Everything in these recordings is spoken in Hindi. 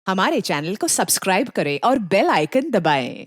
हमारे चैनल को सब्सक्राइब करें और बेल आइकन दबाएं।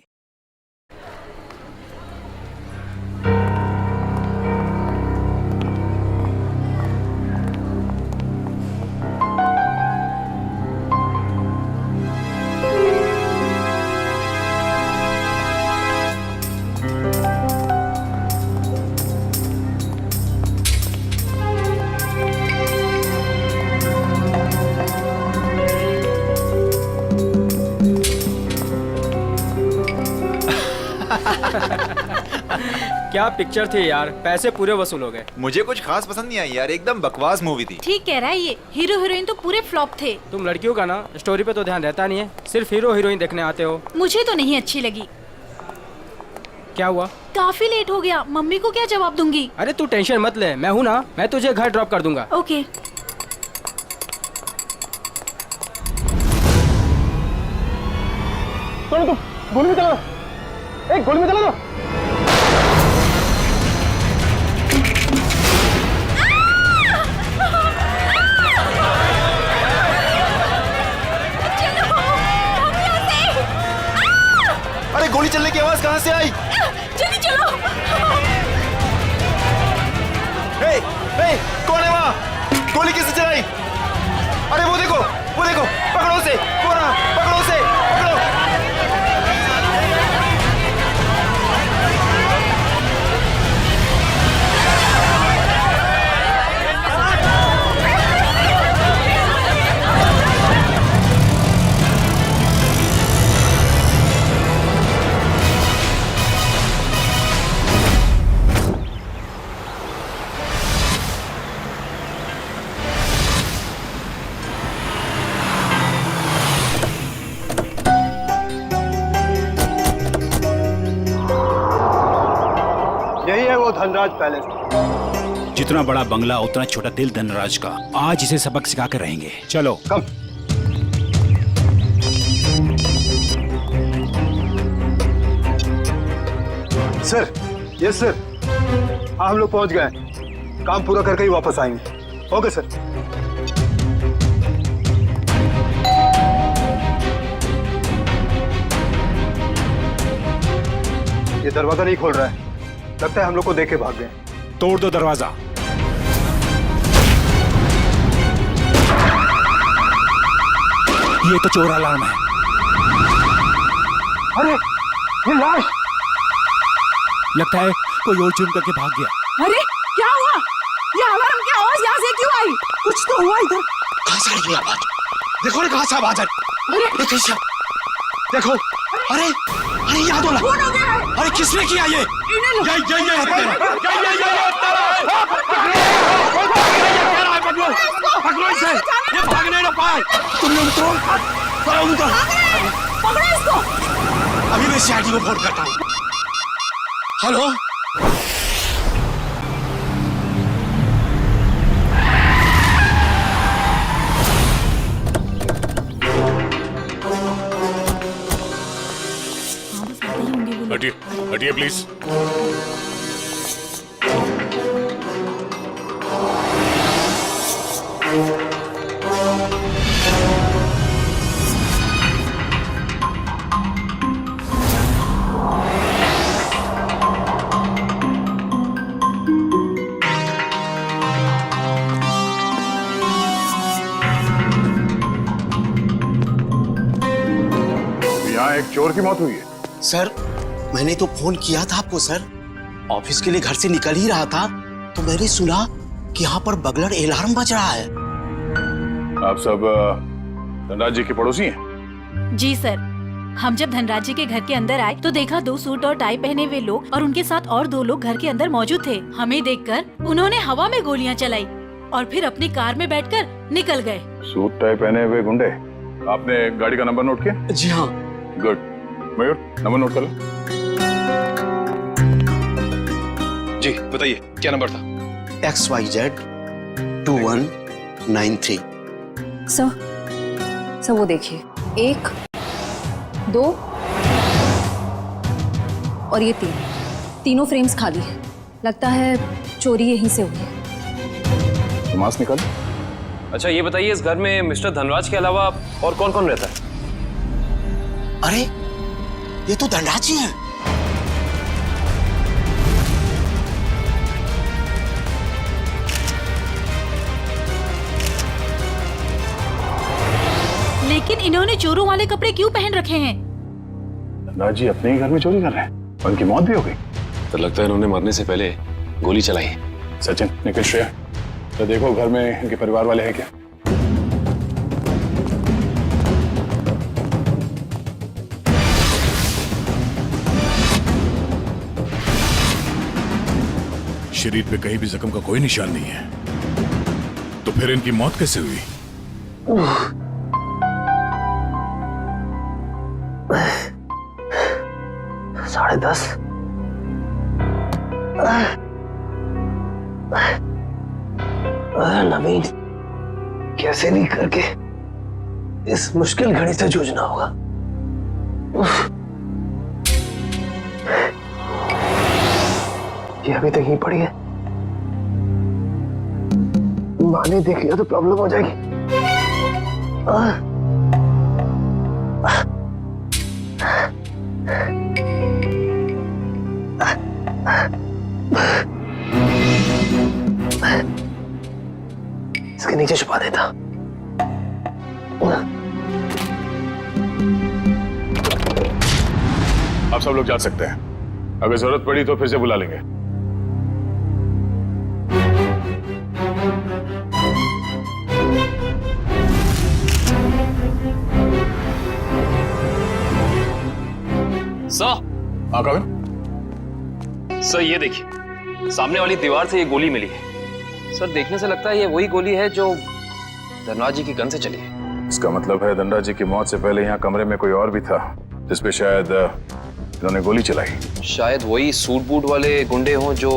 क्या पिक्चर थी यार, पैसे पूरे वसूल हो गए। मुझे कुछ खास पसंद नहीं आई यार, एकदम बकवास मूवी थी। ठीक कह रहा है ये, हीरो हीरोइन तो पूरे फ्लॉप थे। तुम लड़कियों का ना स्टोरी पे तो ध्यान रहता नहीं है, सिर्फ हीरो हीरोइन देखने आते हो। मुझे तो नहीं अच्छी लगी। क्या हुआ? काफी लेट हो गया, मम्मी को क्या जवाब दूंगी? अरे तू टेंशन मत ले, मैं हूँ ना, मैं तुझे घर ड्रॉप कर दूंगा। ओके। चलो तुम गोली में चला दो, एक गोली में चला दो। अरे गोली चलने की आवाज कहाँ से आई? जल्दी चलो। हे, हे, कौन है वहाँ? गोली किसने चलाई? अरे वो देखो, पकड़ो उसे, कौन है? पकड़ो उसे, पकड़ो। यही है वो धनराज पैलेस। जितना बड़ा बंगला उतना छोटा दिल धनराज का। आज इसे सबक सिखा कर रहेंगे। चलो कम। सर, यस सर, हाँ हम लोग पहुंच गए। काम पूरा करके ही वापस आएंगे। Okay sir. ये दरवाजा नहीं खोल रहा है, लगता है हम लोग को देख के भाग गए। तोड़ दो दरवाजा। ये तो चोर अलार्म है। अरे ये लाश! लगता है कोई और जुर्म करके भाग गया। अरे क्या हुआ? ये अलार्म की आवाज यहाँ से क्यों आई? कुछ तो हुआ इधर। कहाँ से आई ये आवाज? देखो कहाँ से आवाज आई। अरे कैसे? देखो, अरे अरे याद हो गया। अरे किसने किया ये? पकड़ो इसे, ये भाग नहीं ना पाए। तुम लोग तो करो उनको। पकड़ो इसको। अभी मैं सीआईडी को फोन करता हूँ। हेलो, हटिए हटिए प्लीज। यहाँ एक चोर की मौत हुई है। सर मैंने तो फोन किया था आपको सर। ऑफिस के लिए घर से निकल ही रहा था तो मैंने सुना कि यहाँ पर बगलर अलार्म बज रहा है। आप सब धनराज जी के पड़ोसी हैं? जी सर, हम जब धनराज जी के घर के अंदर आए तो देखा 2 सूट और टाई पहने हुए लोग और उनके साथ और 2 लोग घर के अंदर मौजूद थे। हमें देखकर उन्होंने हवा में गोलियां चलाई और फिर अपनी कार में बैठकर निकल गए। सूट टाई पहने हुए गुंडे। आपने गाड़ी का नंबर नोट किया? जी हाँ। गुड। मयूर, नंबर नोट कर लो। जी बताइए क्या नंबर था? XYZ 2193। सर वो देखिए, 1, 2 और ये 3, तीनों फ्रेम्स खाली है। लगता है चोरी यहीं से हुई है। मास्क निकाल। अच्छा ये बताइए, इस घर में मिस्टर धनराज के अलावा और कौन कौन रहता है? अरे ये तो धनराज जी हैं। लेकिन इन्होंने चोरों वाले कपड़े क्यों पहन रखे हैं? धनराज जी अपने ही घर में चोरी कर रहे हैं। उनकी मौत भी हो गई। तो लगता है इन्होंने मरने से पहले गोली चलाई है। सचिन, निखिल, श्रेया, तो देखो घर में इनके परिवार वाले हैं क्या? शरीर पे कहीं भी जख्म का कोई निशान नहीं है, तो फिर इनकी मौत कैसे हुई? 10:30। नवीन, कैसे भी करके इस मुश्किल घड़ी से जूझना होगा। ये अभी तक ही पड़ी है। माँ ने देख लिया तो प्रॉब्लम हो जाएगी। इसके नीचे छुपा देता। आप सब लोग जा सकते हैं। अगर जरूरत पड़ी तो फिर से बुला लेंगे। सर, हाँ कविन? सर ये देखिए, सामने वाली दीवार से ये गोली मिली है। सर देखने से लगता है ये वही गोली है जो धनराज जी की गन से चली है। इसका मतलब है धनराज जी की मौत से पहले यहाँ कमरे में कोई और भी था जिसपे शायद इन्होंने गोली चलाई। शायद वही सूट बूट वाले गुंडे हों जो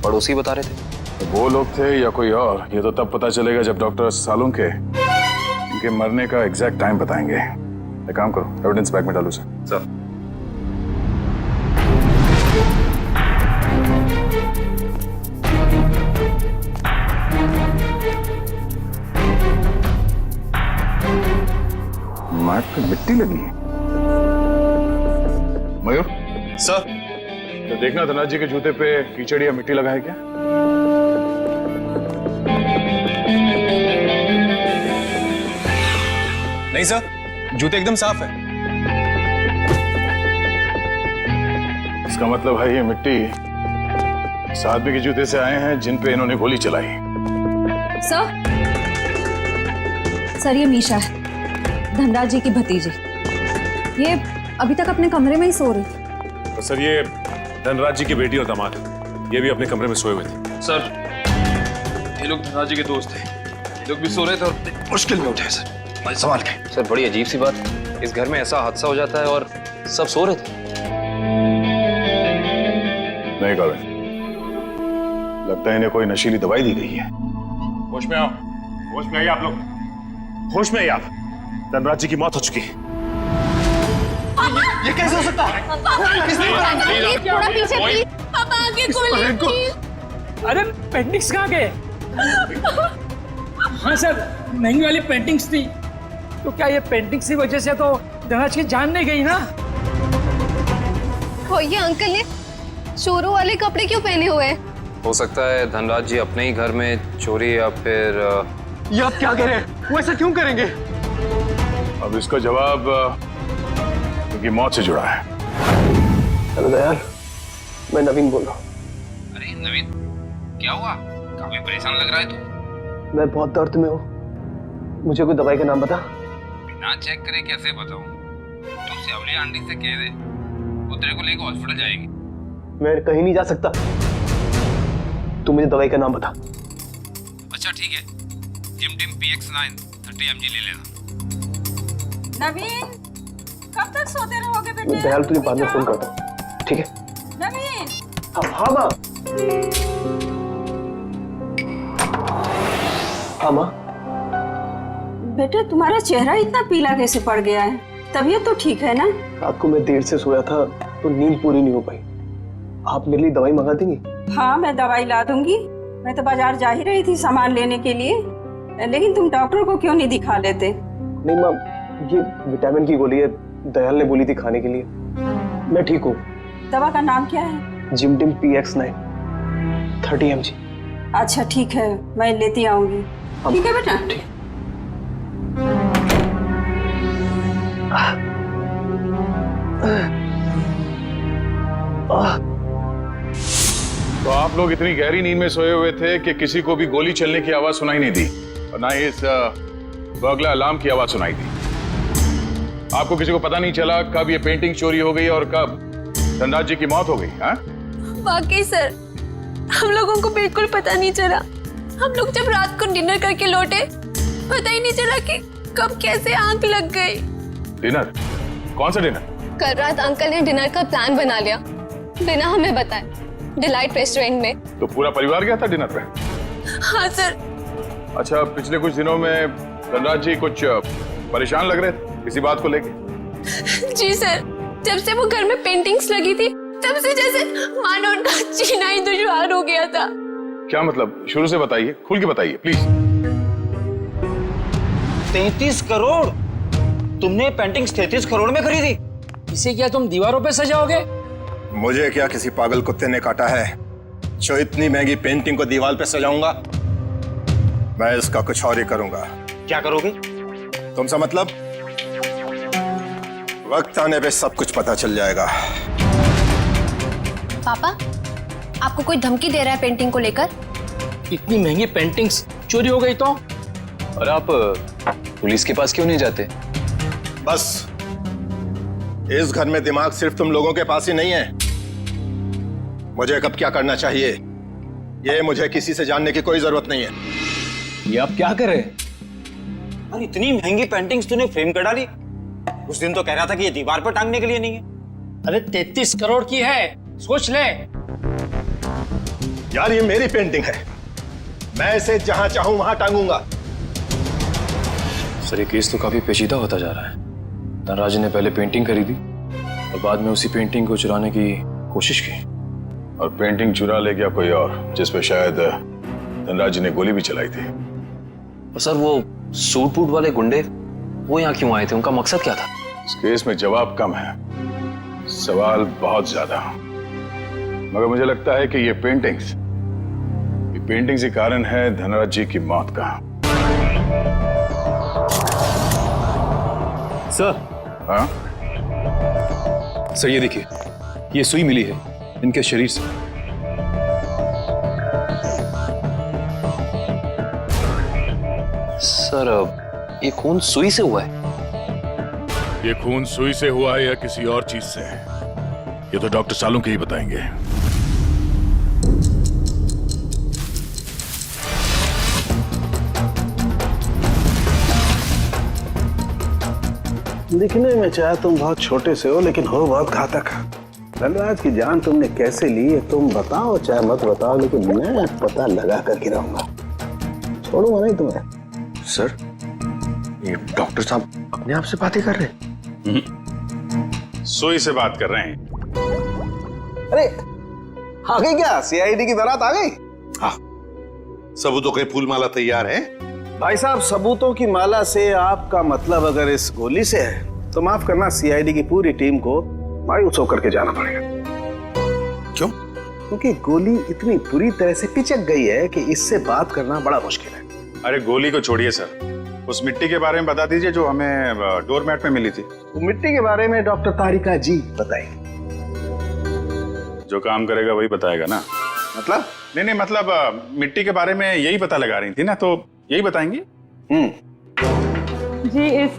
पड़ोसी बता रहे थे। तो वो लोग थे या कोई और, ये तो तब पता चलेगा जब डॉक्टर सालुंग के इनके मरने का एग्जैक्ट टाइम बताएंगे। एक काम करो, एविडेंस बैग में डालो सर। मैट पे मिट्टी लगी है। मयूर सर, तो देखना धनराज जी के जूते पे कीचड़ या मिट्टी लगा है क्या? नहीं सर, जूते एकदम साफ है। इसका मतलब है ये मिट्टी इस आदमी के जूते से आए हैं जिन पे इन्होंने गोली चलाई। सर, ये मीशा है, धनराज जी की भतीजी। ये अभी तक अपने कमरे में ही सो रही थी। तो सर ये धनराज जी की बेटी और दामाद है, ये भी अपने कमरे में सोए हुए थे। सर ये लोग धनराज जी के दोस्त थे, ये लोग भी सो रहे थे और मुश्किल में उठे सर, बड़े संभाल के। सर बड़ी अजीब सी बात, इस घर में ऐसा हादसा हो जाता है और सब सो रहे थे। नहीं कविन, लगता है इन्हें कोई नशीली दवाई दी गई है। होश में आओ, होश में आइए आप लोग, होश में आइए आप। धनराज जी की मौत हो चुकी है। ये कैसे हो सकता है? थोड़ा पीछे प्लीज। पापा आगे गोली। अरे पेंटिंग्स कहाँ गए? हाँ सर, महंगी वाली पेंटिंग्स थी। तो क्या ये पेंटिंग्स की वजह से तो धनराज की जान नहीं गई ना? हो ये अंकल ने चोरों वाले कपड़े क्यों पहने हुए हैं? हो सकता है धनराज जी अपने ही घर में चोरी या फिर ये आप क्या कह रहे हैं? वो ऐसा क्यों करेंगे? अब इसका जवाब उनकी मौत से जुड़ा है। हेलो दयाल, मैं नवीन बोल रहा हूँ। अरे नवीन, क्या हुआ? काफी परेशान लग रहा है तू। मैं बहुत दर्द में हूँ, मुझे कोई दवाई का नाम बता। बिना चेक करे कैसे बताऊं? तुम सेवली आंटी से कह दे, वो तेरे को लेकर हॉस्पिटल जाएगी। मैं कहीं नहीं जा सकता, तू मुझे दवाई का नाम बता। अच्छा ठीक है, जिम टिम PX9 30 mg ले लेना। नवीन, कब तक सोते रहोगे बेटे? दयाल तुझे बाद में फोन करता हूँ, ठीक है? नवीन, हाँ माँ। हाँ माँ। बेटे तुम्हारा चेहरा इतना पीला कैसे पड़ गया है? तबीयत तो ठीक है ना? रात को मैं देर से सोया था तो नींद पूरी नहीं हो पाई। आप मेरे लिए दवाई मंगा देंगी? हाँ मैं दवाई ला दूंगी। मैं तो बाजार जा ही रही थी सामान लेने के लिए, लेकिन तुम डॉक्टर को क्यों नहीं दिखा लेते? नहीं माँ, ये विटामिन की गोली है, दयाल ने बोली थी खाने के लिए। मैं ठीक हूँ। दवा का नाम क्या है? जिमटिम PX9 30 mg। अच्छा ठीक है, मैं लेती आऊंगी। ठीक है बेटा। ठीक। तो आप लोग इतनी गहरी नींद में सोए हुए थे कि किसी को भी गोली चलने की आवाज सुनाई नहीं दी और ना ही इस बर्गला अलार्म की आवाज सुनाई दी। आपको किसी को पता नहीं चला कब ये पेंटिंग चोरी हो गई और कब धनराज जी की मौत हो गई? हाँ? वाकई सर, हम लोगों को बिल्कुल पता नहीं चला। हम लोग जब रात को डिनर करके लौटे, पता ही नहीं चला कि कब कैसे आंख लग गई। डिनर? कौन सा डिनर? कल रात अंकल ने डिनर का प्लान बना लिया बिना हमें बताए, डिलाइट रेस्टोरेंट में। तो पूरा परिवार गया था डिनर पे? हाँ सर। अच्छा, पिछले कुछ दिनों में धनराज जी कुछ परेशान लग रहे थे किसी बात को लेके? जी सर, जब से वो घर में पेंटिंग्स लगी थी तब से जैसे मानो उनका जीना ही दुश्वार हो गया था। क्या मतलब? शुरू से बताइए, खुल के बताइए प्लीज। 33 करोड़? तुमने पेंटिंग्स 33 करोड़ में खरीदी? इसे क्या तुम दीवारों पे सजाओगे? मुझे क्या किसी पागल कुत्ते ने काटा है जो इतनी महंगी पेंटिंग को दीवार पे सजाऊंगा? मैं इसका कुछ और ही करूंगा। क्या करोगे? तुमसे मतलब? वक्त आने पे सब कुछ पता चल जाएगा। पापा, आपको कोई धमकी दे रहा है पेंटिंग को लेकर? इतनी महंगी पेंटिंग्स चोरी हो गई तो? और आप पुलिस के पास क्यों नहीं जाते? बस, इस घर में दिमाग सिर्फ तुम लोगों के पास ही नहीं है। मुझे कब क्या करना चाहिए ये मुझे किसी से जानने की कोई जरूरत नहीं है। ये आप क्या कर रहे हैं? और इतनी महंगी पेंटिंग्स तूने फ्रेम कर डाली? उस दिन तो कह रहा था कि ये दीवार पर टांगने के लिए नहीं है। अरे 33 करोड़ की है, सोच ले। यार ये मेरी पेंटिंग है, मैं इसे जहां चाहूं वहां टांगूंगा। सर, ये केस तो काफी पेचीदा होता जा रहा है। धनराज ने पहले पेंटिंग खरीदी और बाद में उसी पेंटिंग को चुराने की कोशिश की, और पेंटिंग चुरा ले गया कोई और, जिसपे शायद धनराज जी ने गोली भी चलाई थी। और सर, वो सूट बूट वाले गुंडे वो यहाँ क्यों आए थे? उनका मकसद क्या था? इस केस में जवाब कम है, सवाल बहुत ज्यादा। मगर मुझे लगता है कि ये पेंटिंग्स ही कारण है धनराज जी की मौत का। सर। हाँ? सर, ये देखिए, ये सुई मिली है इनके शरीर से। सर, ये खून सुई से हुआ है? ये खून सुई से हुआ है या किसी और चीज से, ये तो डॉक्टर सालुंके ही बताएंगे। दिखने में चाहे तुम बहुत छोटे से हो, लेकिन हो बहुत घातक। धनराज की जान तुमने कैसे ली है तुम बताओ चाहे मत बताओ, लेकिन मैं पता लगा कर गिराऊंगा, छोड़ूंगा नहीं तुम्हें। सर, ये डॉक्टर साहब अपने आप से बातें कर रहे हैं? सुई से बात कर रहे हैं। अरे आ गई क्या? CID की बारात आ गई? हाँ, सबूतों के फूलमाला तैयार है। भाई साहब, सबूतों की माला से आपका मतलब अगर इस गोली से है तो माफ करना, CID की पूरी टीम को मायूस होकर के जाना पड़ेगा। क्यों? क्योंकि गोली इतनी बुरी तरह से पिचक गई है कि इससे बात करना बड़ा मुश्किल है। अरे गोली को छोड़िए सर, उस मिट्टी के बारे में बता दीजिए जो हमें डोरमैट में मिली थी। तो मिट्टी के बारे में डॉक्टर तारिका जी बताएंगे। जो काम करेगा वही बताएगा ना? मतलब? नहीं, मतलब मिट्टी के बारे में यही पता लगा रही थी ना, तो यही बताएंगी। जी, इस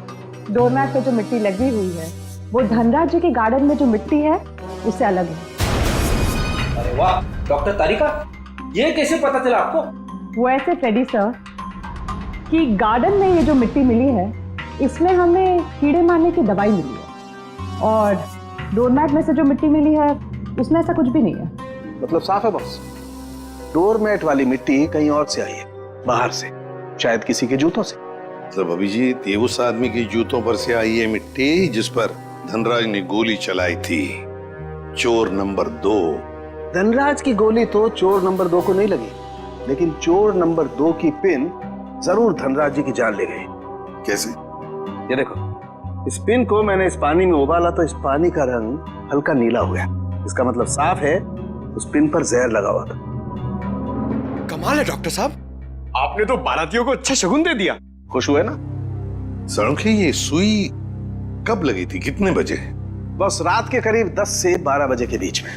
डोरमैट पे जो मिट्टी लगी हुई है वो धनराज जी के गार्डन में जो मिट्टी है उससे अलग है। अरे वाह, डॉक्टर तारिका, ये कैसे पता चला आपको? वो ऐसे फ्रेडी सर कि गार्डन में ये जो मिट्टी मिली है इसमें हमें कीड़े मारने की दवाई मिली है, और डोरमैट में से जो मिट्टी मिली है उसमें ऐसा कुछ भी नहीं है। मतलब साफ है बॉस, डोरमैट वाली मिट्टी कहीं और से आई है, बाहर से, शायद किसी के जूतों से। मतलब अभिजीत, ये उस आदमी की जूतों पर से आई है मिट्टी जिस पर धनराज ने गोली चलाई थी, चोर नंबर 2। धनराज की गोली तो चोर नंबर 2 को नहीं लगी, लेकिन चोर नंबर 2 की पिन जरूर धनराज जी की जान ले गई। कैसे? ये देखो, इस पिन को मैंने इस पानी में उबाला तो इस पानी का रंग हल्का नीला हो गया। इसका मतलब साफ है उस पिन पर जहर लगा हुआ था। कमाल है डॉक्टर साहब, आपने तो बारातियों को अच्छा शगुन दे दिया। खुश हुए ना? सड़के ये सुई कब लगी थी, कितने बजे? बस रात के करीब 10 से 12 बजे के बीच में।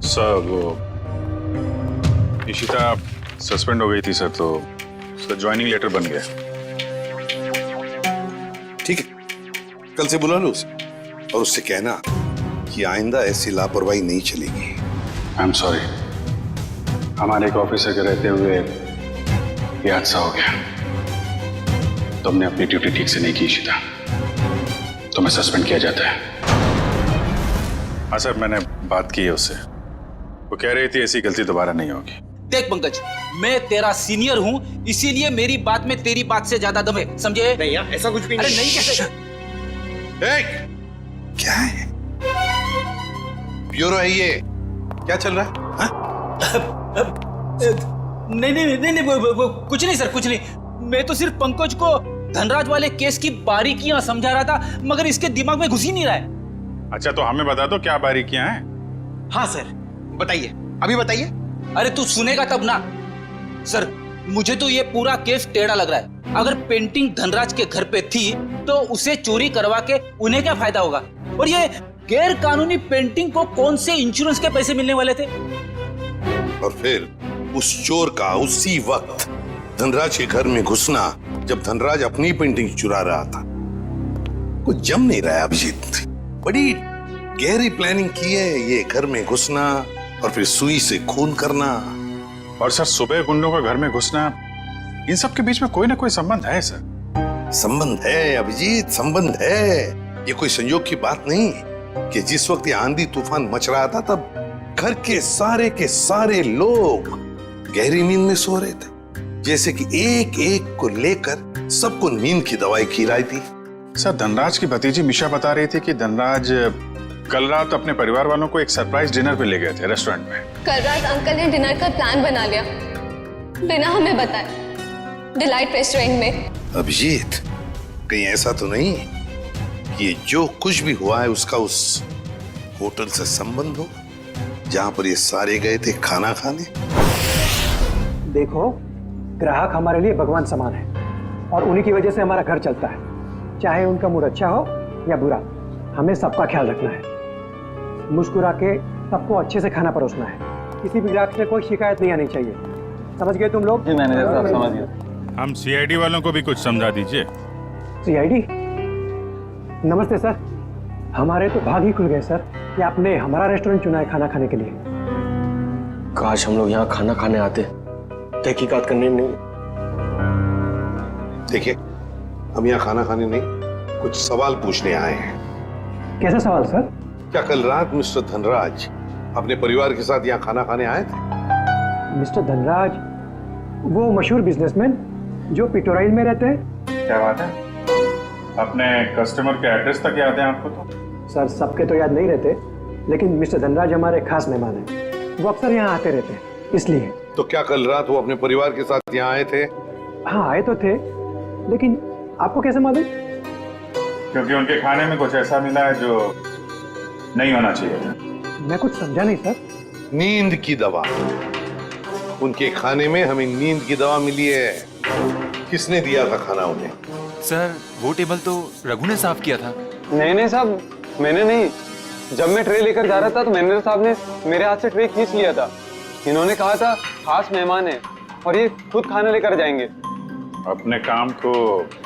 सर वो इशिता सस्पेंड हो गई थी सर, तो उसका ज्वाइनिंग लेटर बन गया। ठीक है, कल से बुला लो उसे और उससे कहना कि आइंदा ऐसी लापरवाही नहीं चलेगी। आई एम सॉरी, हमारे एक ऑफिसर के रहते हुए ये हादसा हो गया। तुमने अपनी ड्यूटी ठीक से नहीं की इशिता, तुम्हें सस्पेंड किया जाता है। हाँ सर, मैंने बात की है उससे, वो कह रही थी ऐसी गलती दोबारा नहीं होगी। देख पंकज, मैं तेरा सीनियर हूं, इसीलिए मेरी बात में तेरी बात से ज्यादा दम है, समझे? नहीं यार, ऐसा कुछ भी अरे नहीं। नहीं कैसे? क्या है? ब्यूरो है ये, क्या चल रहा है? नहीं, वो कुछ नहीं सर, कुछ नहीं। मैं तो सिर्फ पंकज को धनराज वाले केस की बारीकियां समझा रहा था, मगर इसके दिमाग में घुस ही नहीं रहा है। अच्छा, तो हमें बता दो क्या बारीकियां हैं। हाँ सर, बताइए, अभी बताइए। अरे तू सुनेगा तब ना। सर, मुझे तो ये पूरा केस टेढ़ा लग रहा है। अगर पेंटिंग धनराज के घर पे थी तो उसे चोरी करवा के उन्हें क्या फायदा होगा? और ये गैर कानूनी पेंटिंग को कौन से इंश्योरेंस के पैसे मिलने वाले थे? और फिर उस चोर का उसी वक्त धनराज के घर में घुसना, जब धनराज अपनी पेंटिंग चुरा रहा था। कुछ जम नहीं रहा है अभिजीत, बड़ी गहरी प्लानिंग की है ये घर में घुसना और फिर सुई से खून करना। और सर, सुबह गुंडों का घर में घुसना, इन सब के बीच में कोई ना कोई संबंध है सर। संबंध है अभिजीत, संबंध है। ये कोई संयोग की बात नहीं कि जिस वक्त ये आंधी तूफान मच रहा था तब घर के सारे लोग गहरी नींद में सो रहे थे, जैसे कि एक एक को लेकर सबको नींद की दवाई खिलाई थी। सर, धनराज की भतीजी मिशा बता रही थी कि धनराज कल रात अपने परिवार वालों को एक सरप्राइज डिनर पे ले गए थे रेस्टोरेंट में। कल रात अंकल ने डिनर का प्लान बना लिया बिना हमें बताए, डिलाइट रेस्टोरेंट में। अभिजीत, कहीं ऐसा तो नहीं कि ये जो कुछ भी हुआ है उसका उस होटल से संबंध हो जहां पर ये सारे गए थे खाना खाने? देखो, ग्राहक हमारे लिए भगवान समान है और उन्हीं की वजह से हमारा घर चलता है। चाहे उनका मूड अच्छा हो या बुरा, हमें सबका ख्याल रखना है। मुस्कुरा के सबको अच्छे से खाना परोसना है। किसी भी ग्राहक से कोई शिकायत नहीं आनी चाहिए। समझ गए तुम लोग? जी मैनेजर साहब, समझ गए। हम सीआईडी वालों को भी कुछ समझा दीजिए। सीआईडी? नमस्ते सर, हमारे तो भाग ही खुल गए सर कि आपने हमारा रेस्टोरेंट चुना है खाना खाने के लिए। काश हम लोग यहाँ खाना खाने आते, तहकीकात करने नहीं। देखिए, हम यहाँ खाना खाने नहीं, कुछ सवाल पूछने आए हैं। कैसा सवाल सर? क्या कल रात मिस्टर धनराज अपने परिवार के साथ यहाँ खाना खाने आए थे? मिस्टर धनराज, वो मशहूर बिजनेसमैन जो पिटोराइल में रहते हैं। क्या बात है, अपने कस्टमर के एड्रेस तक याद है आपको? तो सर, सबके तो याद नहीं रहते, लेकिन मिस्टर धनराज हमारे खास मेहमान हैं। वो अक्सर यहाँ आते रहते हैं, इसलिए। तो क्या कल रात वो अपने परिवार के साथ यहाँ आए थे? हाँ, आए तो थे, लेकिन आपको कैसे मालूम? क्योंकि उनके खाने में कुछ ऐसा मिला है जो नहीं होना चाहिए था। मैं कुछ समझा नहीं सर। नींद की दवा। उनके खाने में हमें नींद की दवा मिली है। किसने दिया था खाना उन्हें? सर, वो टेबल तो रघु ने साफ किया था। नहीं साहब, मैंने नहीं। जब मैं ट्रे लेकर जा रहा था तो मैनेजर साहब ने मेरे हाथ से ट्रे खींच लिया था। इन्होंने कहा था खास मेहमान है और ये खुद खाना लेकर जाएंगे। अपने काम को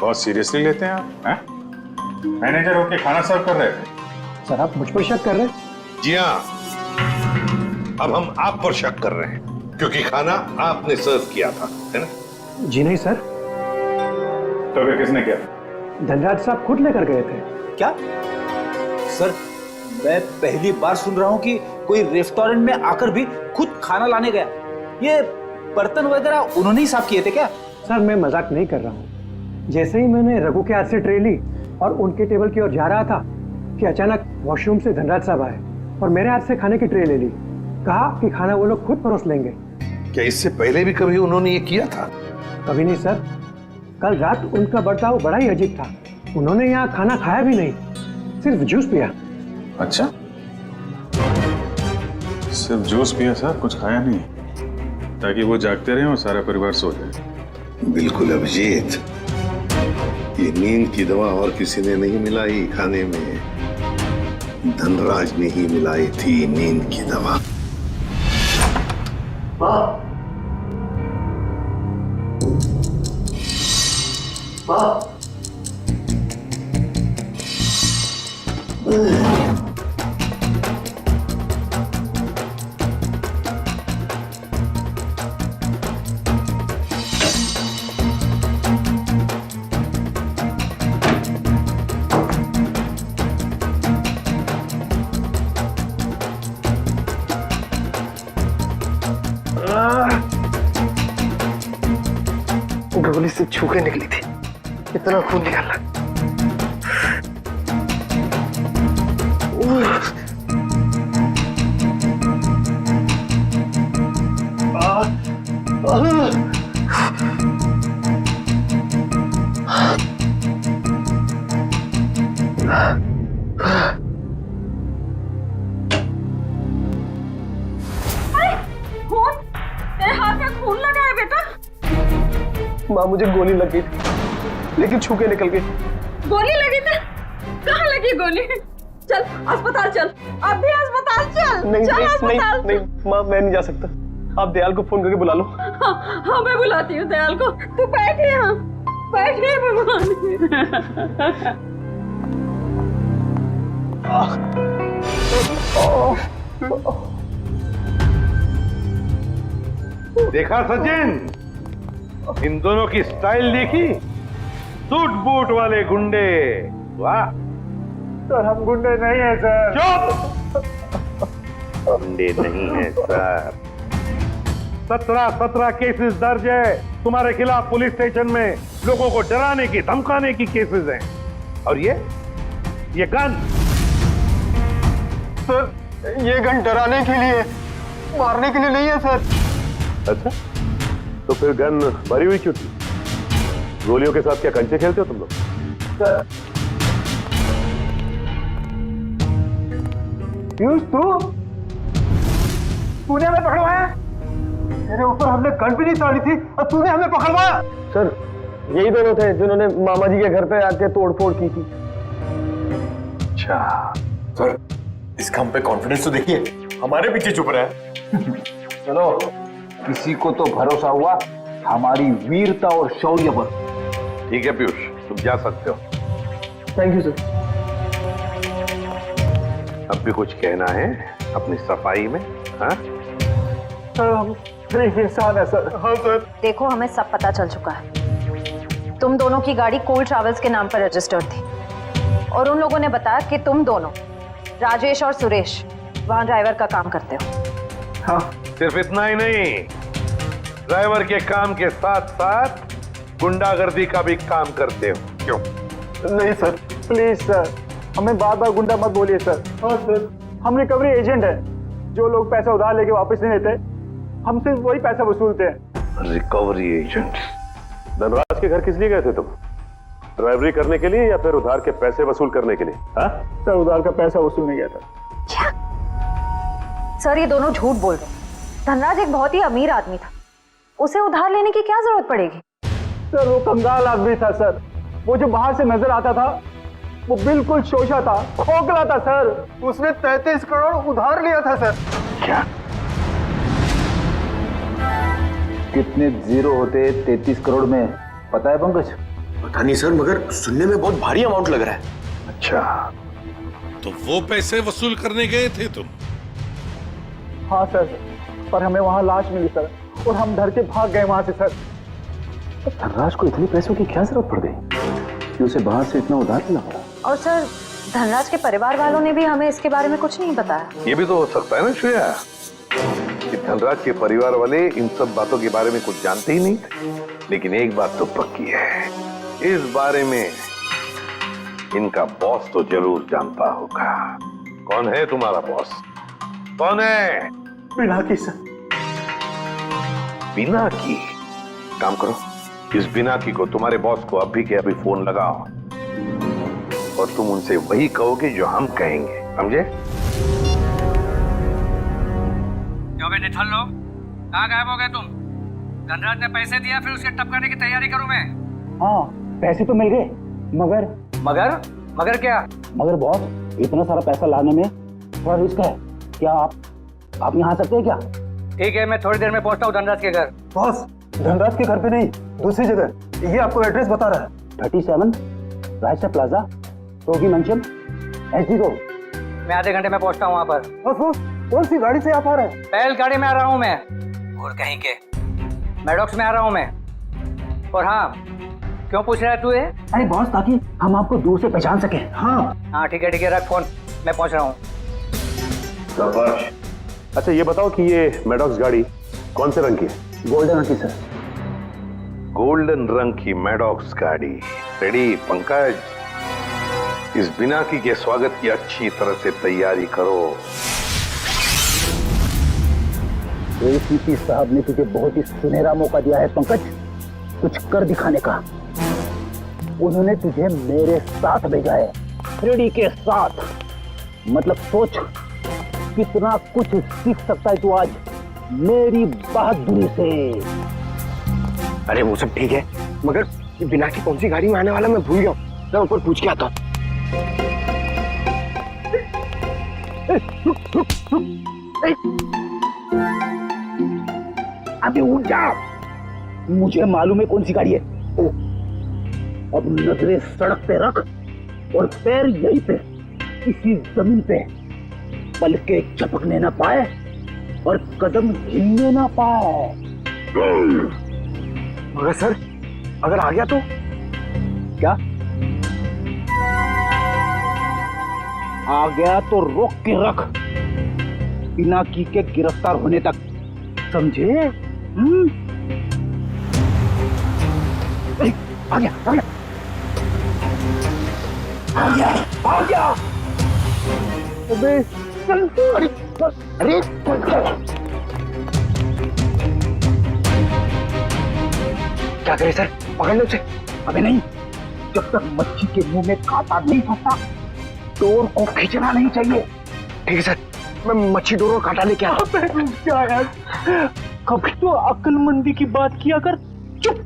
बहुत सीरियसली लेते हैं आप, हैं? मैनेजर होके खाना सर्व कर रहे थे। सर, आप मुझ पर शक कर रहे हैं? जी हाँ, अब हम आप पर शक कर रहे हैं क्योंकि खाना आपने सर्व किया था, है ना? जी नहीं सर। तो फिर किसने किया? धनराज साहब खुद लेकर गए थे। क्या सर, मैं पहली बार सुन रहा हूँ कि कोई रेस्टोरेंट में आकर भी खुद खाना लाने गया। ये बर्तन वगैरह उन्होंने ही साफ किए थे क्या? सर, मैं मजाक नहीं कर रहा हूँ। जैसे ही मैंने रघु के हाथ से ट्रे ली और उनके टेबल की ओर जा रहा था कि अचानक वॉशरूम से धनराज साहब आए और मेरे हाथ से खाने की ट्रे ले ली। कहा कि खाना वो लोग खुद परोस लेंगे। क्या इससे पहले भी कभी उन्होंने ये किया था? कभी नहीं सर। कल रात उनका बर्ताव बड़ा ही अजीब था। उन्होंने यहाँ खाना खाया भी नहीं, सिर्फ जूस पिया। अच्छा, सिर्फ जूस पिया सर, कुछ खाया नहीं, ताकि वो जागते रहे और सारा परिवार सो जाए। बिल्कुल अभिजीत, ये नींद की दवा और किसी ने नहीं मिलाई खाने में, धनराज ने ही मिलाई थी नींद की दवा। गोली से छू के निकली थी, इतना खून निकला। खून? तेरे हाथ में खून लगा है बेटा? माँ, मुझे गोली लग गई थी, लेकिन छू के निकल गई। गोली लगी थी? कहाँ लगी गोली? चल अस्पताल चल, अब भी अस्पताल चल। नहीं चल नहीं अस्पताल। नहीं, माँ मैं नहीं जा सकता। आप दयाल को फोन करके बुला लो। हाँ मैं बुलाती हूँ दयाल को। तू बैठे यहाँ, बैठे भगवान। देखा सचिन, इन दोनों की स्टाइल देखी? सूट बूट वाले गुंडे। वाह सर, हम गुंडे नहीं हैं सर। चुप! गुंडे नहीं हैं सर। 17 केसेस दर्ज है तुम्हारे खिलाफ पुलिस स्टेशन में, लोगों को डराने की धमकाने की केसेस हैं। और ये गन? सर, ये गन डराने के लिए, मारने के लिए नहीं है सर। अच्छा, तो फिर गन भरी हुई क्यों थी? गोलियों के साथ क्या कंचे खेलते हो तुम लोग? पीयूष, तूने हमें पकड़वाया? तेरे ऊपर हमने गन भी नहीं ताड़ी थी और तूने हमें पकड़वाया? सर, यही दोनों थे जिन्होंने मामा जी के घर पे आके तोड़फोड़ की थी। अच्छा सर, इसका हम पे कॉन्फिडेंस तो देखिए, हमारे पीछे चुप रहा है। चलो, किसी को तो भरोसा हुआ हमारी वीरता और शौर्य पर। ठीक है पीयूष, तुम जा सकते हो। Thank you sir. अब भी कुछ कहना है अपनी सफाई में? हाँ सर, हम गरीब इंसान है सर। हाँ सर। देखो, हमें सब पता चल चुका है। तुम दोनों की गाड़ी कोल ट्रैवल्स के नाम पर रजिस्टर्ड थी और उन लोगों ने बताया कि तुम दोनों, राजेश और सुरेश, वहां ड्राइवर का काम करते हो। हाँ। सिर्फ इतना ही नहीं, ड्राइवर के काम के साथ साथ गुंडागर्दी का भी काम करते हो। क्यों? नहीं सर, प्लीज सर, हमें बार बार गुंडा मत बोलिए सर। हाँ सर, हम रिकवरी एजेंट है। जो लोग पैसा उधार लेके वापस नहीं देते, हम सिर्फ वही पैसा वसूलते हैं। Recovery agent? धनराज के घर किस लिए गए थे तुम? ड्राइवरी करने के लिए या फिर उधार के पैसे वसूल करने के लिए? हाँ सर, उधार का पैसा वसूलने गया था। क्या? सर, ये दोनों झूठ बोल रहे हैं। धनराज एक बहुत ही अमीर आदमी था, उसे उधार लेने की क्या जरूरत पड़ेगी? सर, वो कंगाल आदमी था सर। वो जो बाहर से नजर आता था, वो बिल्कुल शोषा था, खोखला था सर। उसने 33 करोड़ उधार लिया था सर। क्या? कितने जीरो होते 33 करोड़ में, पता है पंकज? पता नहीं सर, मगर सुनने में बहुत भारी अमाउंट लग रहा है। अच्छा, तो वो पैसे वसूल करने गए थे तुम? हाँ सर, पर हमें वहां लाश मिली सर और हम डर के भाग गए वहां से सर। धनराज को इतने पैसों की क्या जरूरत पड़ गई कि उसे बाहर से इतना उधार लेना पड़ा? और सर, धनराज के परिवार वालों ने भी हमें इसके बारे में कुछ नहीं बताया। ये भी तो हो सकता है ना श्रेया, कि धनराज के परिवार वाले इन सब बातों के बारे में कुछ जानते ही नहीं थे। लेकिन एक बात तो पक्की है, इस बारे में इनका बॉस तो जरूर जानता होगा। कौन है तुम्हारा बॉस? कौन है? पिनाकी सर। बिना की काम करो, इस बिना की को तुम्हारे बॉस को अभी के अभी फोन लगाओ और तुम उनसे वही कहोगे जो हम कहेंगे, समझे? क्यों बे निठल्ल लोग, कहाँ गायब हो गए तुम? धनराज ने पैसे दिया, फिर उसके टपकाने की तैयारी करूं मैं। हाँ पैसे तो मिल गए, मगर मगर क्या? मगर बॉस, इतना सारा पैसा लाने में थोड़ा रिस्क है। क्या आप यहाँ आ सकते हैं क्या? ठीक है, मैं थोड़ी देर में पहुंचता हूँ धनराज के घर। बॉस, धनराज के घर पे नहीं, दूसरी जगह। ये आपको एड्रेस बता रहा है। 37 रायसा प्लाजा, रोगी मंचल, एसडी रोड। मैं आधे घंटे में पहुंचता हूँ वहाँ पर। बॉस, कौन सी गाड़ी से आप आ रहे हैं? पहल गाड़ी में आ रहा हूँ मैं। और कहीं के मैडॉक्स में आ रहा हूँ मैं। और हाँ, क्यों पूछ रहा है तू ये? अरे बॉस, ताकि हम आपको दूर से पहचान सके। हाँ ठीक है, रख फोन, मैं पहुंच रहा हूँ। अच्छा ये बताओ कि ये मैडॉक्स गाड़ी कौन से रंग की है? गोल्डन रंग की सर। गोल्डन रंग की मैडॉक्स गाड़ी रेडी। पंकज, इस बिनाकी के स्वागत की अच्छी तरह से तैयारी करो। एसीपी साहब ने तुझे बहुत ही सुनहरा मौका दिया है पंकज, कुछ कर दिखाने का। उन्होंने तुझे मेरे साथ भेजा है, फ्रेडी के साथ। मतलब सोच कितना कुछ सीख सकता है तू आज मेरी बहादुरी से। अरे वो सब ठीक है, मगर बिना की कौन सी गाड़ी में आने वाला मैं भूल गया। मैं ऊपर पूछ के आता हूँ। अबे उठ जा, मुझे मालूम है कौन सी गाड़ी है। ओ, अब नजरें सड़क पे रख और पैर यहीं पे इसी जमीन पे, पलके झपकने ना पाए और कदम हिलने ना पाए। मगर सर, अगर आ गया तो क्या? आ गया तो रोक के रख, बिना की के गिरफ्तार होने तक, समझे? आ गया, आ गया, आ गया, आ गया। अबे चल, अरे अरे क्या करे सर, पकड़ लो उसे। अबे नहीं, जब तक मच्छी के मुंह में कांटा नहीं फंसता डोर को खींचना नहीं चाहिए। ठीक है सर, मैं मच्छी डोर और कांटा लेके आता हूं। क्या यार, कभी तो अक्लमंदी की बात किया कर। चुप।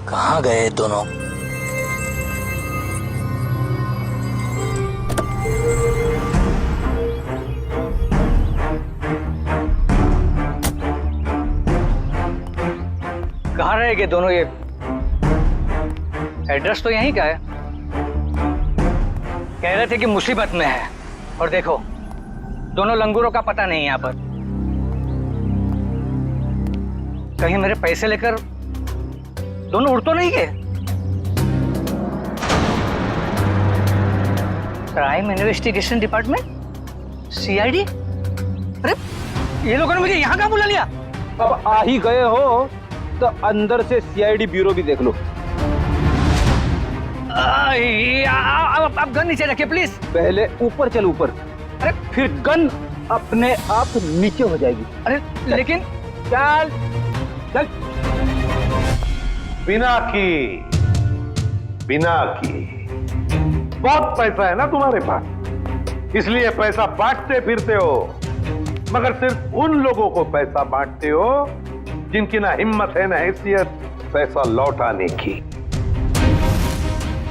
कहाँ गए दोनों? कहाँ रहेंगे दोनों? ये एड्रेस तो यहीं का है। कह रहे थे कि मुसीबत में है, और देखो दोनों लंगूरों का पता नहीं यहाँ पर। कहीं मेरे पैसे लेकर दोनों उड़ तो नहीं गए? Crime investigation department, CID? अरे ये लोगों ने मुझे यहाँ कहाँ बुला लिया? अब आ ही गए हो तो अंदर से सीआईडी ब्यूरो भी देख लो। आप गन नीचे रखिए प्लीज। पहले ऊपर चल, ऊपर। अरे फिर गन अपने आप नीचे हो जाएगी। अरे लेकिन चल चल। बिना की बहुत पैसा है ना तुम्हारे पास, इसलिए पैसा बांटते फिरते हो, मगर सिर्फ उन लोगों को पैसा बांटते हो जिनकी ना हिम्मत है ना हैसियत पैसा लौटाने की।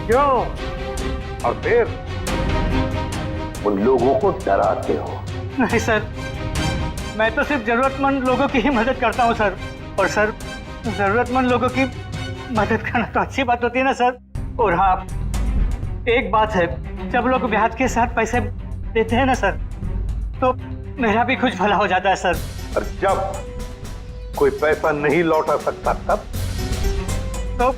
क्यों? और फिर उन लोगों को डराते हो। नहीं सर, मैं तो सिर्फ जरूरतमंद लोगों की ही मदद करता हूँ सर। और सर, जरूरतमंद लोगों की मदद करना तो अच्छी बात होती है ना सर। और हाँ, एक बात है, जब लोग ब्याज के साथ पैसे देते हैं ना सर, तो मेरा भी कुछ भला हो जाता है सर। और जब कोई पैसा नहीं लौटा सकता तब तो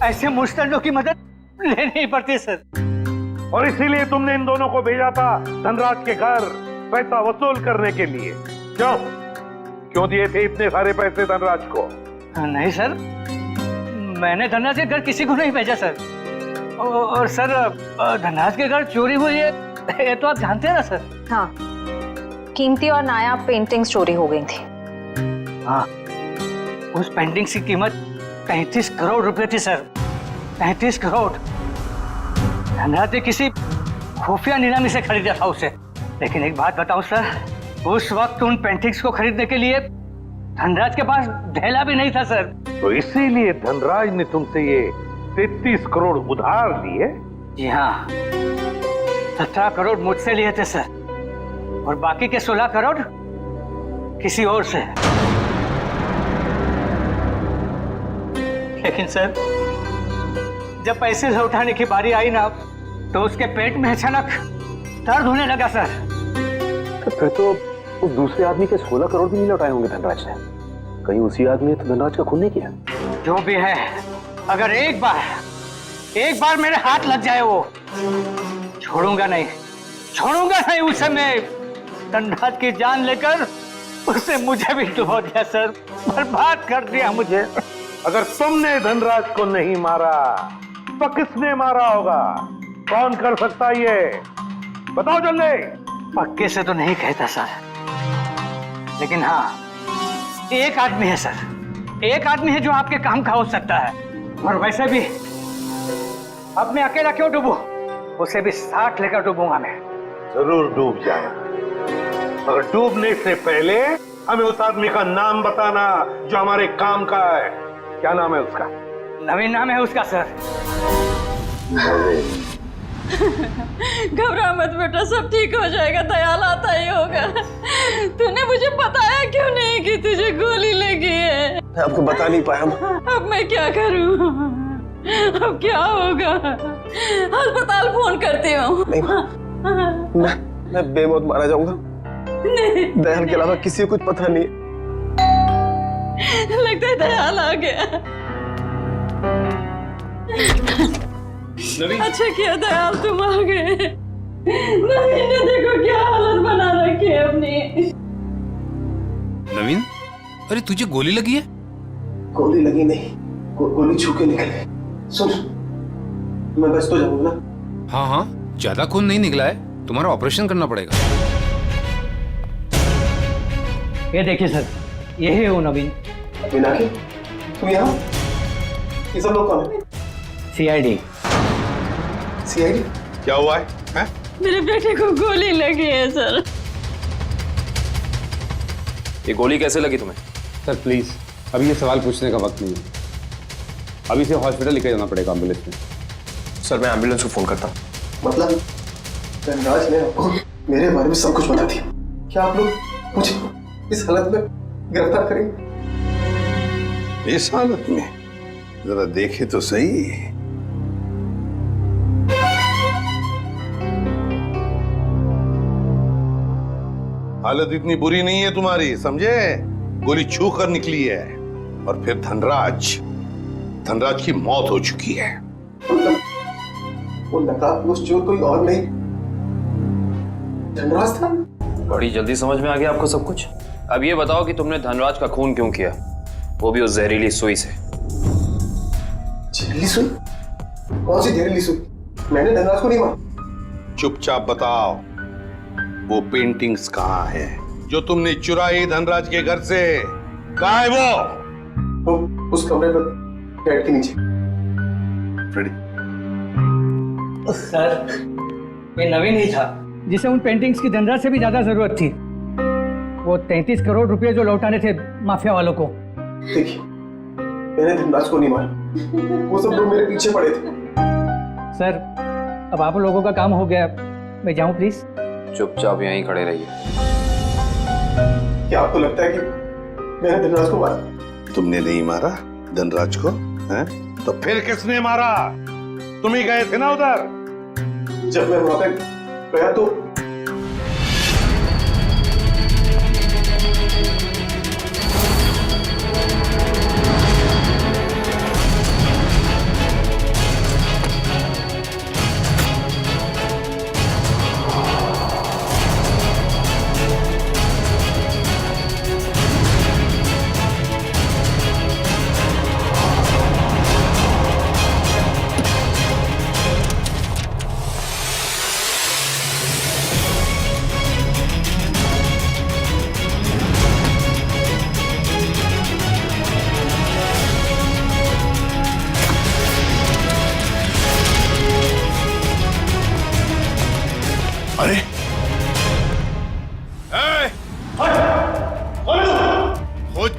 ऐसे मुश्तरों की मदद लेनी ही पड़ती है सर। और इसीलिए तुमने इन दोनों को भेजा था धनराज के घर पैसा वसूल करने के लिए। क्यों दिए थे इतने सारे पैसे धनराज को? नहीं सर, मैंने धनराज के घर किसी को नहीं भेजा सर। और सर, धनराज के घर चोरी हुई है ये तो आप जानते हैं ना सर। हाँ, कीमती और नायाब पेंटिंग्स चोरी हो गई थी। हाँ, उस पेंटिंग्स की कीमत 33 करोड़ रुपए थी सर। 33 करोड़। धनराज ने किसी खुफिया नीलामी से खरीदा था उसे। लेकिन एक बात बताऊं सर, उस वक्त उन पेंटिंग्स को खरीदने के लिए धनराज के पास ढेला भी नहीं था सर। तो इसीलिए धनराज ने तुमसे ये 33 करोड़ उधार लिए? जी हाँ, 17 करोड़ मुझसे लिए थे सर, और बाकी के 16 करोड़ किसी और से। लेकिन सर, जब पैसे लौटाने की बारी आई ना, तो उसके पेट में अचानक दर्द होने लगा सर। फिर तो उस दूसरे आदमी के 16 करोड़ भी नहीं लौटाए होंगे धनराज ने। कहीं उसी आदमी ने तो धनराज का खून नहीं किया? जो भी है, अगर एक बार मेरे हाथ लग जाए वो, छोड़ूंगा नहीं उसे मैं। धनराज की जान लेकर उसने मुझे भी डुबो दिया सर, बर्बाद कर दिया मुझे। अगर तुमने धनराज को नहीं मारा तो किसने मारा होगा? कौन कर सकता ये? बताओ जल्दी। पक्के से तो नहीं कहता सर, लेकिन हाँ, एक आदमी है सर, एक आदमी है जो आपके काम का हो सकता है। और वैसे भी अब मैं अकेला क्यों डूबूं? उसे भी साथ लेकर डूबूंगा मैं। जरूर डूब जाए, मगर डूबने से पहले हमें उस आदमी का नाम बताना जो हमारे काम का है। क्या नाम है उसका? नवीन नाम है उसका सर। घबरा मत बेटा, सब ठीक हो जाएगा, दयाल आता ही होगा। तूने मुझे बताया क्यों नहीं कि तुझे गोली लगी है? मैं आपको बता नहीं पाया। अब मैं क्या करूं? अब क्या होगा? अस्पताल फोन करती हूँ। मैं बेमौत मारा जाऊंगा। नहीं, दयाल के अलावा किसी को कुछ पता नहीं। लगता है दयाल आ गया। अच्छा किया दयाल तुम आ गए। नवीन ने देखो क्या हालत बना रखी है अपनी। नवीन, अरे तुझे गोली लगी है? गोली लगी नहीं, गोली छू के निकली। सुन, मैं बस तो जाऊंगा ना। हाँ हाँ, ज्यादा खून नहीं निकला है, तुम्हारा ऑपरेशन करना पड़ेगा। ये देखिए सर, यही है वो नवीन। मीनाक्षी, तुम यहाँ? ये सब लोग कौन है? सीआईडी। सीआईडी? क्या हुआ है? मेरे बेटे को गोली लगी है सर। ये गोली कैसे लगी तुम्हें? सर प्लीज, अभी ये सवाल पूछने का वक्त नहीं है। अभी से हॉस्पिटल लेकर जाना पड़ेगा एम्बुलेंस में। सर मैं एम्बुलेंस को फोन करता हूँ। मतलब धनराज ने आपको मेरे बारे में सब कुछ बता दिया। क्या आप लोग मुझे इस हालत में गिरफ्तार करेंगे? इस हालत में जरा देखे तो सही। हालत इतनी बुरी नहीं है तुम्हारी, समझे? गोली छू कर निकली है, और फिर धनराज की मौत हो चुकी है। वो नकाबपोश चोर कोई और नहीं, धनराज था। बड़ी जल्दी समझ में आ गया आपको सब कुछ। अब ये बताओ कि तुमने धनराज का खून क्यों किया, वो भी उस जहरीली सुई से। जहरीली सुई? कौन सी जहरीली सुई? मैंने धनराज को नहीं मारा। चुपचाप बताओ, वो पेंटिंग्स कहाँ है जो तुमने चुराई धनराज के घर से? कहाँ है वो उस कमरे पर बेड के नीचे। सर, ये नवीन ही था जिसे उन पेंटिंग्स की धनराज से भी ज्यादा जरूरत थी। वो 33 करोड़ रुपए जो लौटाने थे माफिया वालों को। देखिए, मैंने धनराज को नहीं मारा, वो सब लोग मेरे पीछे पड़े थे। सर, अब आप लोगों का काम हो गया, मैं जाऊं प्लीज? चुपचाप यहीं खड़े रहिए। क्या आपको लगता है कि मैंने धनराज को मारा? तुमने नहीं मारा धनराज को, हैं? तो फिर किसने मारा? तुम ही गए थे ना उधर। जब मैं वहां पे गया तो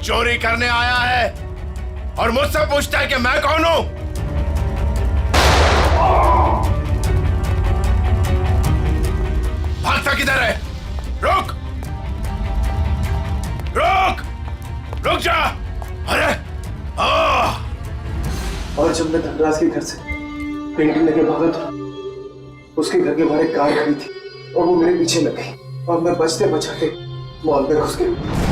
चोरी करने आया है और मुझसे पूछता है कि मैं कौन हूं। भागता किधर है? रुक रुक रुक जा। अरे और जब मैं धनराज के घर से पेंटिंग लेके भागा तो उसके घर के बाहर एक कार खड़ी थी और वो मेरे पीछे लग गई और मैं बचते बचाते मॉल में घुस गया।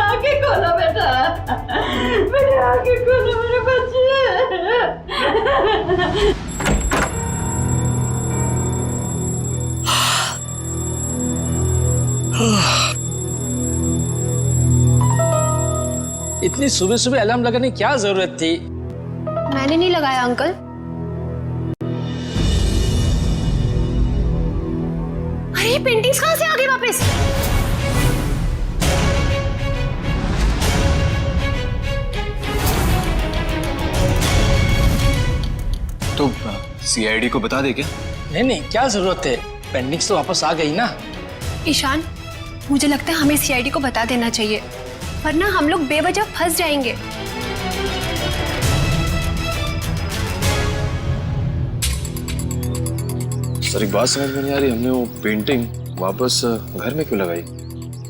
आगे खोलो बेटा, मेरे आगे खोलो मेरे बच्चे। इतनी सुबह सुबह अलार्म लगाने की क्या जरूरत थी? मैंने नहीं लगाया अंकल। अरे ये पेंटिंग्स कहां से आ गई वापस? तो सीआईडी को बता दे क्या? नहीं, क्या जरूरत है? पेंटिंग्स तो वापस आ गई ना। ईशान, मुझे लगता है हमें सीआईडी को बता देना चाहिए, वरना हम लोग बेवजह फंस जाएंगे। सर एक बात समझ में नहीं आ रही, हमने वो पेंटिंग वापस घर में क्यों लगाई?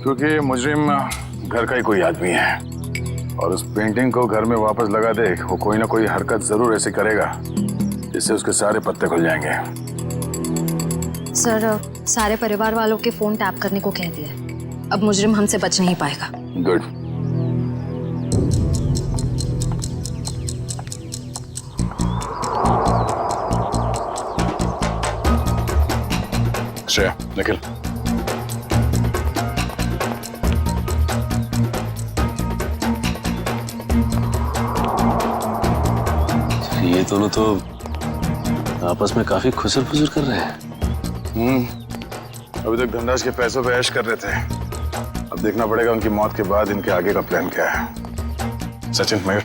क्योंकि मुजरिम घर का ही कोई आदमी है और उस पेंटिंग को घर में वापस लगा दे, वो कोई ना कोई हरकत जरूर ऐसे करेगा जिससे उसके सारे पत्ते खुल जाएंगे। सर, सारे परिवार वालों के फोन टैप करने को कह दिया, अब मुजरिम हमसे बच नहीं पाएगा। गुड। श्रेया, निखिल, ये दोनों तो आपस में काफी खुसर फुसर कर रहे हैं। अभी तक धनराज के पैसों पे ऐश कर रहे थे, अब देखना पड़ेगा उनकी मौत के बाद इनके आगे का प्लान क्या है। सचिन, मयूर,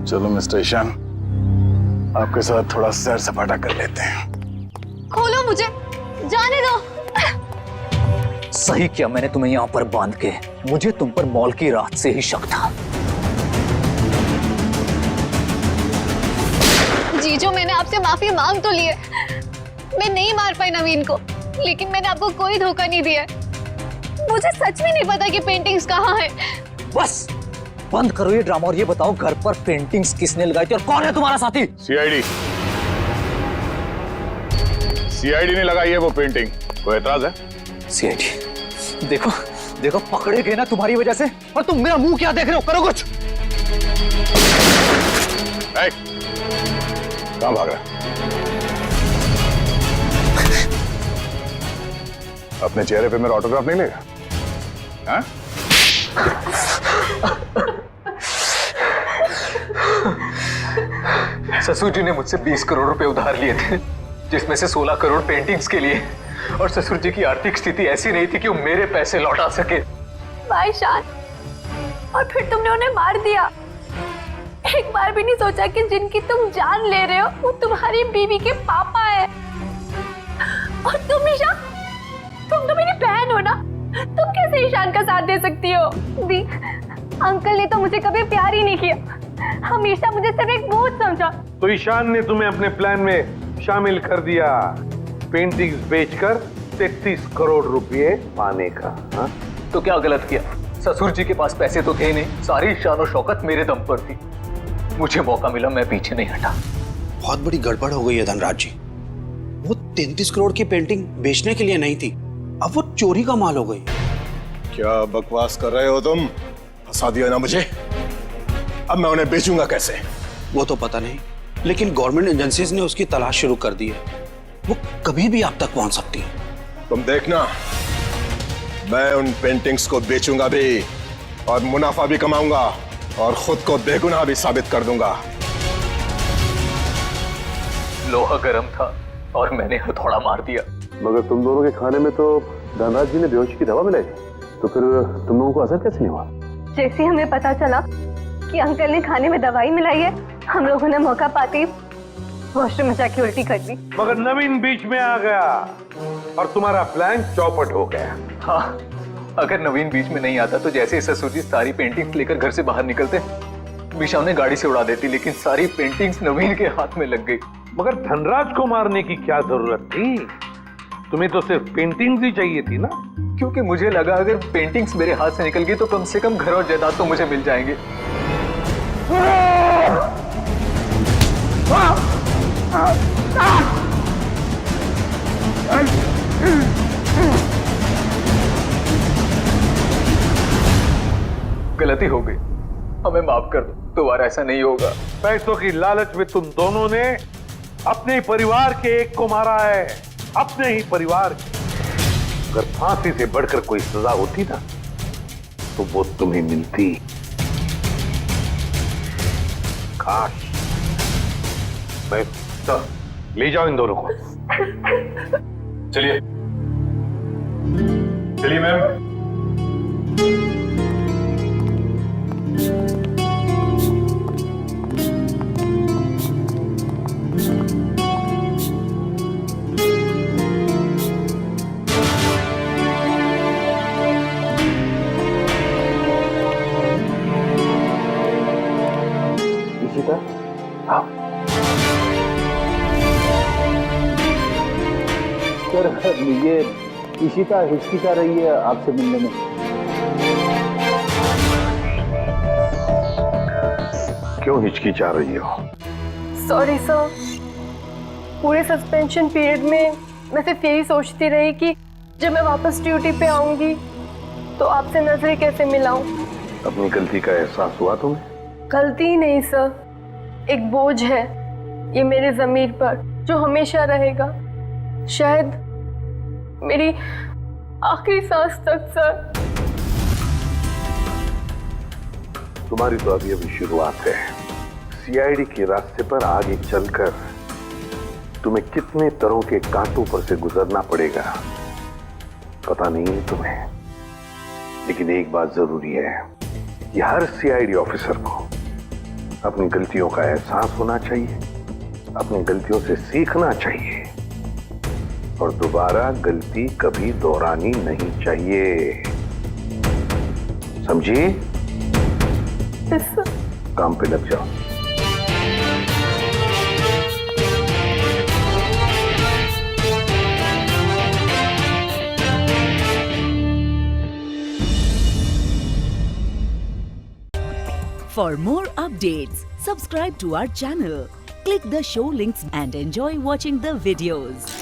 चलो मिस्टर ईशान, आपके साथ थोड़ा सैर सपाटा कर लेते हैं। खोलो मुझे, जाने दो। सही किया मैंने तुम्हें यहाँ पर बांध के, मुझे तुम पर मॉल की रात से ही शक था। जीजो, मैंने आपसे माफी मांग तो ली है, मैं नहीं मार पाई नवीन को, लेकिन मैंने आपको कोई धोखा नहीं दिया। मुझे सच में नहीं पता कि पेंटिंग्स कहाँ है। बस बंद करो ये ड्रामा और ये बताओ घर पर पेंटिंग्स किसने लगाई थी और कौन है तुम्हारा साथी? सीआईडी ने लगाई है वो पेंटिंग, कोई एतराज है? सीआईडी, देखो देखो पकड़े गए ना तुम्हारी वजह से, और तुम मेरा मुंह क्या देख रहे हो? करो कुछ। कहां भाग रहा? अपने चेहरे पे मेरा ऑटोग्राफ नहीं लेगा? हाँ? ससुर जी ने मुझसे 20 करोड़ रुपए उधार लिए थे, जिसमें से 16 करोड़ पेंटिंग्स के लिए, और ससुर जी की आर्थिक स्थिति ऐसी नहीं थी कि वो मेरे पैसे लौटा सके। भाई शान, और फिर तुमने उन्हें मार दिया। एक बार भी नहीं सोचा कि जिनकी तुम जान ले रहे हो वो तुम्हारी बीवी के पापा है। और तुम ईशान, तुम तो मेरी बहन हो ना, तुम कैसे ईशान का साथ दे सकती हो? दी, अंकल ने तो मुझे कभी प्यार ही नहीं किया, हमेशा मुझे सिर्फ एक बोझ समझा। तो ईशान ने तुम्हें अपने प्लान में शामिल कर दिया, पेंटिंग्स बेचकर 33 करोड़ रुपए पाने का। हा? तो क्या गलत किया? ससुर जी के पास पैसे तो थे नहीं, सारी शान और शौकत मेरे दम पर थी। मुझे मौका मिला, मैं पीछे नहीं हटा। बहुत बड़ी गड़बड़ हो गई है धनराज जी। वो 33 करोड़ की पेंटिंग बेचने के लिए नहीं थी, अब वो चोरी का माल हो गई। क्या बकवास कर रहे हो तुम? फंसा दिया ना मुझे, अब मैं उन्हें बेचूंगा कैसे? वो तो पता नहीं, लेकिन गवर्नमेंट एजेंसीज ने उसकी तलाश शुरू कर दी है। वो कभी भी आप तक पहुंच सकती है। तुम देखना, मैं उन पेंटिंग्स को बेचूंगा भी और मुनाफा भी कमाऊंगा और खुद को बेगुनाह भी साबित कर दूंगा। लोहा गर्म था और मैंने हथौड़ा मार दिया। मगर तुम दोनों के खाने में तो धनराज जी ने बेहोशी की दवा मिलाई थी, तो फिर तुम लोगों को असर कैसे नहीं हुआ? जैसे हमें पता चला कि अंकल ने खाने में दवाई मिलाई है, हम लोगों ने मौका पाते ही वॉशरूम में जाके उल्टी कर दी। मगर नवीन बीच में आ गया और तुम्हारा प्लान चौपट हो गया। हाँ, अगर नवीन बीच में नहीं आता तो जैसे ससुर जी सारी पेंटिंग्स लेकर घर से बाहर निकलते, विशा ने गाड़ी से उड़ा देती, लेकिन सारी पेंटिंग्स नवीन के हाथ में लग गई। मगर धनराज को मारने की क्या जरूरत थी? तुम्हें तो सिर्फ पेंटिंग्स ही चाहिए थी ना? क्योंकि मुझे लगा अगर पेंटिंग्स मेरे हाथ से निकल गई तो कम से कम घर और जायदाद तो मुझे मिल जाएंगे। गलती हो गई, हमें माफ कर दो, दोबारा ऐसा नहीं होगा। पैसों की लालच में तुम दोनों ने अपने परिवार के एक को मारा है, अपने ही परिवार के। अगर फांसी से बढ़कर कोई सजा होती ना तो वो तुम्हें मिलती। काश मैं ले जाओ इन दोनों को। चलिए चलिए मैम। सर, ये इशिता हिचकिचा रही है आपसे मिलने में। क्यों हिचकिचा रही हो? सॉरी सर, पूरे सस्पेंशन पीरियड में मैं सिर्फ यही सोचती रही कि जब मैं वापस ड्यूटी पे आऊंगी तो आपसे नजरें कैसे मिलाऊं। अपनी गलती का एहसास हुआ तुम्हें? गलती ही नहीं सर, एक बोझ है ये मेरे ज़मीर पर जो हमेशा रहेगा, शायद मेरी आखिरी सांस तक। सर, तुम्हारी तो अभी शुरुआत है। सीआईडी के रास्ते पर आगे चलकर तुम्हें कितने तरह के कांटों पर से गुजरना पड़ेगा पता नहीं है तुम्हें, लेकिन एक बात जरूरी है कि हर सीआईडी ऑफिसर को अपनी गलतियों का एहसास होना चाहिए, अपनी गलतियों से सीखना चाहिए और दोबारा गलती कभी दोहरानी नहीं चाहिए। समझी? काम पे लग जाओ। For more updates, subscribe to our channel, click the show links and enjoy watching the videos.